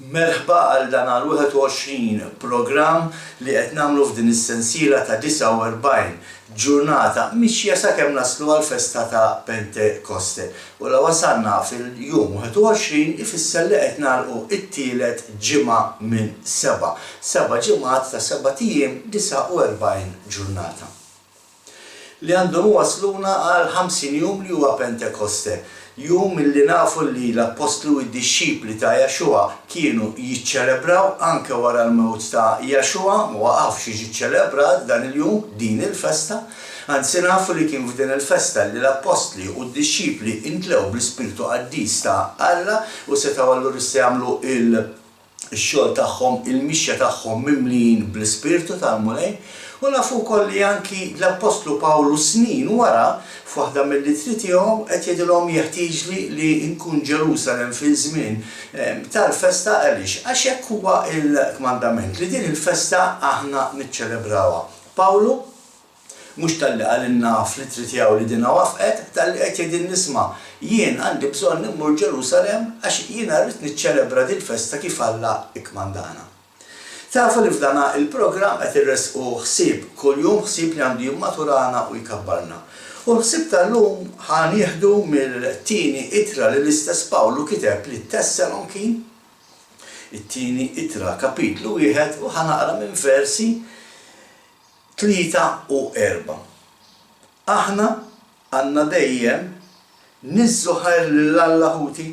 Merħba għal dan għal 21 program li qed nagħmlu f'din is-sensiela ta' 49 ġurnata mixja sakemm naslu għal festa ta' Pentekoste. U la wasalna fil-jum 21 ifisser li qed nagħlqu it-tielet ġimgħa minn 7. 7 ġimgħat ta' 7 ijiem 49 ġurnata. Li għandhom wasluna għal 50 jum li huwa Pentekoste. Jum illi nafu li l-apostlu u d-disċipli ta' Jaxua kienu jiċċelebraw anke wara l-mewt ta' Jaxua, ma waqafx jiġi ċċelebrat dan il-jum, din il-festa. Anzi nafu li kien f'din il-festa li l-apostli u d-disċipli intlew bl-Ispirtu Qaddis ta' Alla u setaw allura jagħmlu il-xogħol tagħhom, il-mixja tagħhom mimlin bl-Ispirtu tal-Mulej. U nafu wkoll li anki l-apostlu Pawlu snin wara f'waħda mill-littri tiegħu qed jgħidilhom jeħtieġ li nkun Ġerusalemm fil-żmien tal-festa għaliex għax hekk huwa l-kmandament li din il-festa aħna niċċelebrawha. Pawlu mhux talli qalilna fl-littri tiegħu li dinha wafqet, talli qed jgħidin nisma' jien għandi bżonn immur Ġerusalemm għax jiena rrid niċċelebra din il-festa kif Alla ikkmandana. Tafu li f'dana il-programm qed irresqu ħsieb kuljum ħsieb li għandu jimmaturana u jkabbarna. U l-ħsieb tal-lum ħan jieħdu mill-tieni ittra li l-istess Pawlu kiteb li Tessaloniki, it-tieni ittra kapitlu 1 u ħanaqra minn versi 3 u 4. Aħna għandna dejjem niżżuħar lill-Allaħuti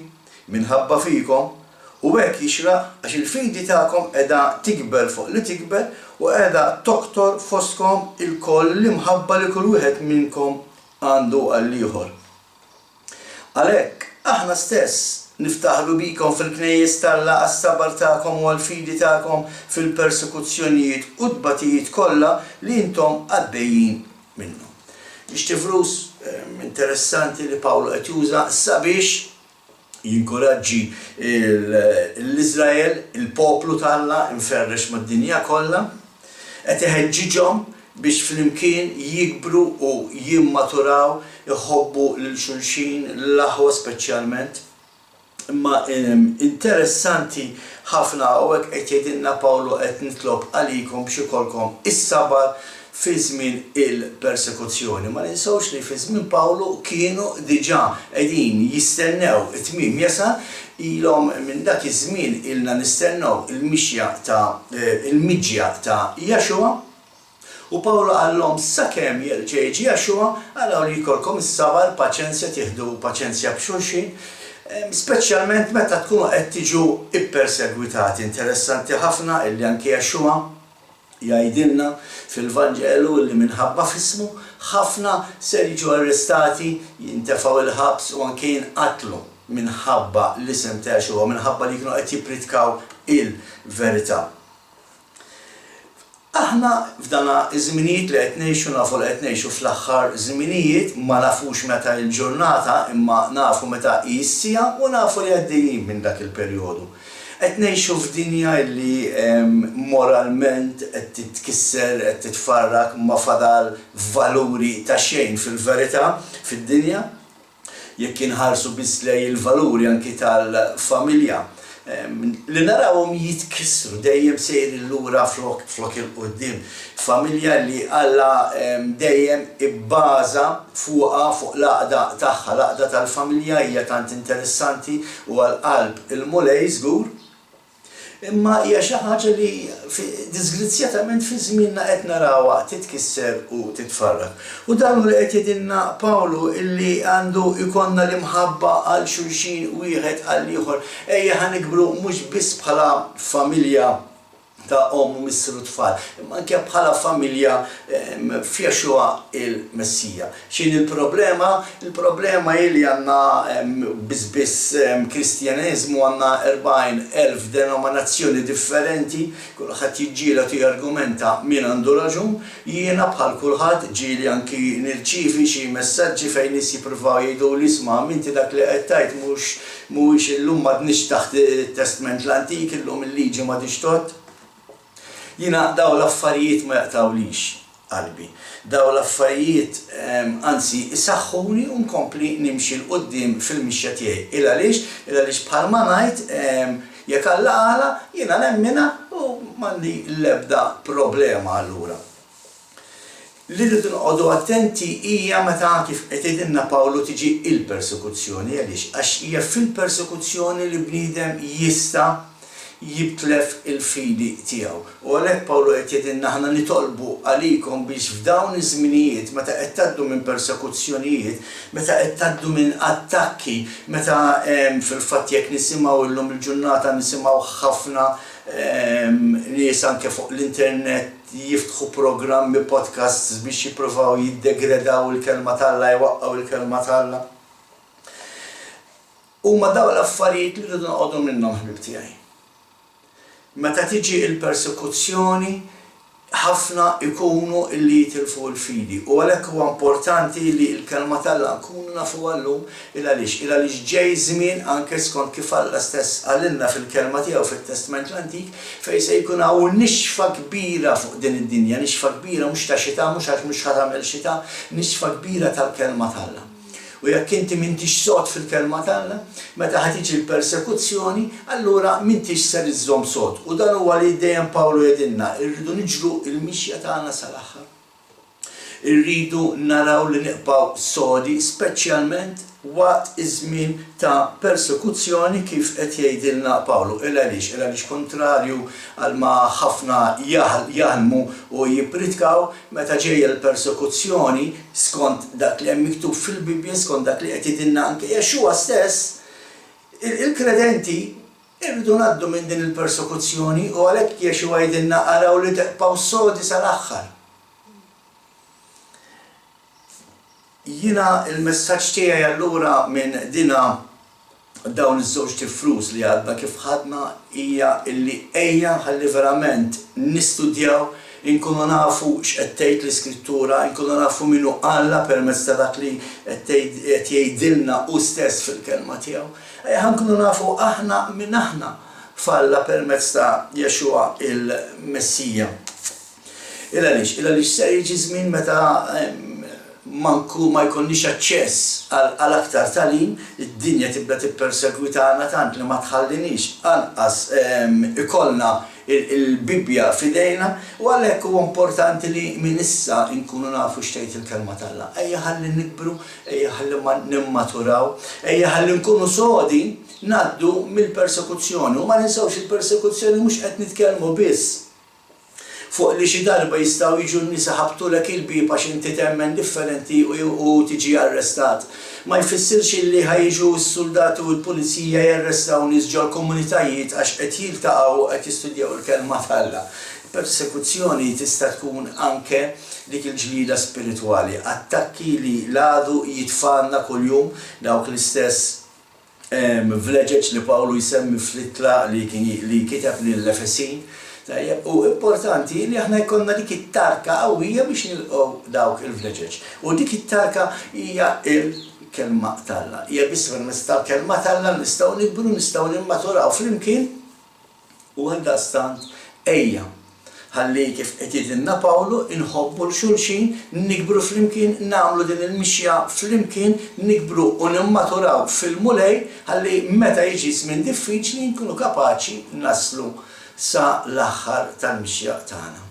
minħabba fikom u hekk jixraq għax il-fidi tagħkom qiegħda tikber fuq li tikber u qiegħda toktor fostkom il-koll li mħabba li kull wieħed minnkom għandu għall-ieħor. Għalhekk aħna stess niftaħru bikom fil-knejjes tal-Alla għas-sabar tagħkom u għall-fidi tagħkom fil-persekuzzjonijiet u d-batijiet kollha li intom għaddejjin minnhom. Ixtifrus interessanti li Pawlu qed juża sabiex jinkoraġġi l-Iżrael, il-poplu tal-Alla inferrex mad-dinja kollha, qed iħeġġiġhom biex flimkien jikbru u jimmaturaw, iħobbu lil xulxin l-aħwa speċjalment. Imma interessanti ħafna u hekk qed jgħidilna Pawlu qed nitlob għalikom biex ikolkom is-sabar fi żmien il-persekuzzjoni. Ma ninsawx li fi żmien Pawlu kienu diġà qegħdin jistennew it-tmiem jasal ilhom minn dak iż-żmien ilna nistennew il-mixja il-miġja ta' Jaxua u Pawlu qallhom sakemm jerġa' jiġi Jaxua araw li jkollkom is-sabar paċenzja tieħdu paċenzja b'xulxin, speċjalment meta tkunu qed tiġu ippersegwitati. Interessanti ħafna illi anke Jaxua jgħidilna fil-Vanġelu li minħabba f'ismu ħafna ser jiġu arrestati, jintefgħu il-ħabs u anke jinqatlu minħabba l-isem ta' Jaxua, minħabba li kienu qed jippritkaw il-verità. Aħna f'dana iż-żminijiet li qed ngħixu nafu li qed ngħixu fl-aħħar żminijiet ma nafux meta l-ġurnata imma nafu meta issija u nafu li għaddejjin minn dak il-perjodu. Qed ngħixu f'dinja li moralment qed titkisser, qed titfarrak ma fadal valuri ta' xejn fil-verità fid-dinja. Jekk inħarsu biss lejn il-valuri anki tal-familja li narawhom jitkissru dejjem sejri lura flok il-qudiem. Familja li Alla dejjem ibbaża fuqha fuq l-għaqda tagħha, l-għaqda tal-familja hija tant interessanti u għall-qalb il-mulej żgur. Imma hija xi ħaġa li disgrazzjatament fi żmienna qed narawha titkisser u titfarrak. U dan li qed jgħidilna Pawlu illi għandu jkollna l-imħabba għal xulxin wieħed għal ieħor. Ejja ħanikbru mhux biss bħala familja ta' u missru tfal, imma anke bħala familja f'Jaxua il-Messija. X'in il-problema? Il-problema hi li għandna biss Kristjaneżmu għandna 40,000 denominazzjoni differenti, kulħadd jiġġieled u jargumenta min għandu raġun, jiena bħal kulħadd ġieli anki nirċievi xi messaġġi fejn nies jippruvaw jgħidu li isma' inti dak li qed tgħid mhuwiex illum m'għadniex taħt it-Testament l-Antik, illum il-liġi m'għadix tot. Jiena daw l-affarijiet ma jaqtawlix qalbi. Daw l-affarijiet anzi isaħħuni u nkompli nimxi l-qoddim fil-mixja tiegħi. Il għaliex bħalma ngħid Jekk Alla qala jiena nemmina u m'għandi l-ebda problema allura. Li rridu noqogħdu attenti hija meta kif qed jgħidilna Pawlu tiġi il-persekuzzjoni għaliex għax hija fil-persekuzzjoni li bniedem jista' jitlef il-fidi tiegħu. U għalhekk Pawlu qed jgħidilna aħna nitolbu għalikom biex f'dawn iż-żminijiet meta qed tgħaddu minn persekuzzjonijiet, meta qed tgħaddu minn attakki, meta fil-fatt jekk nisimgħu llum il-ġurnata nisimgħu ħafna nies anke fuq l-internet jiftħu programmi podcasts biex jippruvaw jiddegradaw il-kelma t'Alla, jwaqqgħu il-kelma t'Alla. Huma dawn l-affarijiet li rridu noqogħdu minnhom ħbib tiegħi. Meta tiġi l-persekuzzjoni ħafna ikunu li jitilfu l-fidi u għalhekk huwa importanti li l-kelma t'Alla nkunu nafu għallum għaliex ġej żmien anke skont kif Alla stess għalilna fil-kelma tiegħu fit-Testament l-Antik fejn se jkun hawn nixfa kbira fuq din id-dinja, nixfa kbira mhux ta' xita, mhux għax mhux ħatamel xita, nixfa kbira tal-kelma t'Alla. U jekk inti m'intix sod fil-kelma t'Alla, meta ħad tiġi l-persekuzzjoni, allura m'intix ser iżżomm sod. U dan huwa li dejjem Pawlu jgħidilna, irridu niġru l-mixja tagħna sal-aħħar. Irridu naraw li niqbgħu sodi, speċjalment waqt iż-żmien ta' persekuzzjoni kif qed jgħidilna Pawlu. Għaliex kontrarju għal ma ħafna jaħdmu u jippritkaw meta ġejja l-persekuzzjoni skont dak li hemm miktub fil-Bibja, skont dak li qed jgħidilna anke Jexua stess, il-kredenti irridu ngħaddu minn din il-persekuzzjoni u għalhekk Jexua jgħidilna araw li teqbgħu sodi sal-aħħar. Jiena il-messaġġ tiegħi allura minn dina dawn iż-żewġ tifrus li għadna kif ħadna hija illi ejja ħalli verament nistudjaw inkunu nafu x'qed tgħid l-Iskrittura, inkunu nafu minnu Alla permezz ta' dak li qed jgħidilna hu stess fil-kelma tiegħu. Ejja nkunu nafu aħna minn aħna f'Alla permezz ta' Jexua il-Messija. Għaliex se jiġi żmien meta ma jkollniex aċċess għal aktar tagħlim, id-dinja tibda tippersegwitana tant li ma tħallinix anqas ikollna il-Bibja f'idejna u għalhekk huwa importanti li minn issa nkunu nafu x'tgħid il-kelma t'Alla. Ejja ħalli nikbru, ejja ħalli nimmaturaw, ejja ħalli nkunu sodi ngħaddu mill-persekuzzjoni u ma ninsewx il-persekuzzjoni mhux qed nitkellmu biss fuq li xi darba jistgħu jiġu n-nisa ħabtulek il-bieb għax inti temmen differenti u tiġi arrestat. Ma jfissirx li ħajġu s-soldati u l-pulizija jarrestaw nies ġol komunitajiet għax qed jiltaqgħu qed jistudjaw il-kelma t'Alla. Persekuzzjoni tista' tkun anke dik il-ġlida spiritwali, attakki li l-għadu jitfanna kuljum dawk l-istess vleġeġ li Pawlu jsemmi fl-itla li kiteb lill-Efesin. U importanti li aħna jkollna dik it-tarka qawwija biex nilqgħu dawk il-vleġeġ. U dik it-tarka hija il-kelma t'Alla. Hija biss permezz tal-kelma t'Alla nistgħu nikbru, nistgħu nimmaturaw flimkien u għaldaqstant ejja ħalli kif qed jgħidilna Pawlu inħobbu l-xulxin, nikbru flimkien, nagħmlu din il-mixja flimkien, nikbru u nimmaturaw fil-mulej ħalli meta jiġi żmien diffiċli nkunu kapaċi naslu sa l-aħħar tal-mixja tagħna.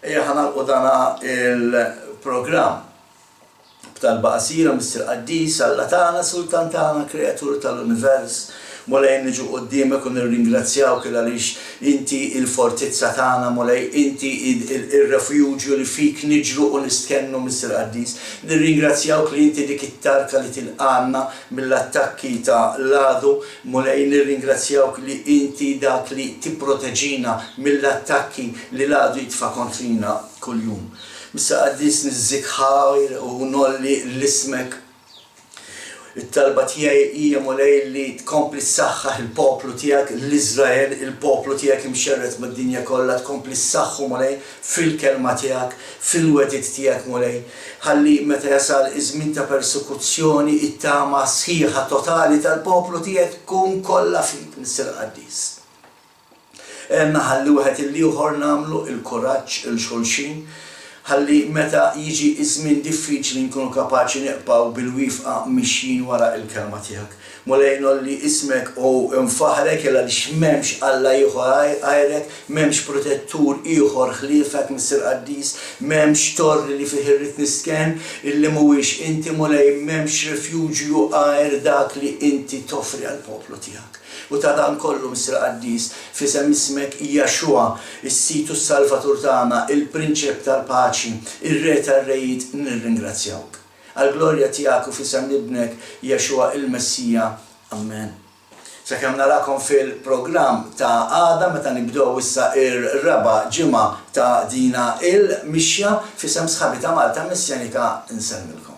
Ejja ħanalqu dana il-programm b'talba qasira Mister Qaddis Alla tagħna, Sultan tagħna, Kreatur tal-Univers, molej niġu quddiemek u nirringrazzjawk għaliex inti il-fortizza tagħna, molej inti il-refuġju li fik niġru u nistkennu Mister Qaddis. Nirringrazzjawk li inti dik it-tarka li tilqanna mill-attakki ta' l-għadu, molej nirringrazzjawk li inti dak li tipproteġina mill-attakki li l-għadu jitfa' kontrina kuljum. Mister Qaddis niżżikħar u nolli l-ismek. it-talba tiegħi hija molej li tkompli ssaħħaħ il-poplu tiegħek l-Iżrael, il-poplu tiegħek imxerret mad-dinja kollha, tkompli ssaħħu molej fil-kelma tiegħek, fil-wedid tiegħek molej. Ħalli meta jasal iż-żmien ta' persekuzzjoni it-tama sħiħa totali tal-poplu tiegħek tkun kollha fik Mister Qaddis. Ħalli wieħed il-ieħor nagħmlu il-kuraġġ il-xulxin, ħalli meta jiġi iż-żmien diffiċli nkunu kapaċi neqpaw bil-wifqa mixjin wara il-kelma tiegħek. Mulejn li ismek u nfaħrek illa li m'hemmx Alla ieħor għajrek, m'hemmx protettur ieħor ħliefek Mr. Qaddis, m'hemmx torri li fih irrid nisken illi mhuwiex inti mulej m'hemmx rifjuġju għajr dak li inti toffri għall-poplu tiegħek. U ta' dan kollu Mr. Qaddis fisem ismek Jaxua, is-Situ Salvatur tagħna, il-Prinċep tal-Paċi, ir-Re tar-Rejiet nirringrazzjawk. Għal-glorja tiegħek u fisem ibnek Jaxua il-Messija. Amen. Sakemm narakom fil-programm ta' għada meta nibdew issa ir-raba' ġimgħa ta' dina il-mixja fisem sħabi ta' Malta Missjanika nsemmilkom.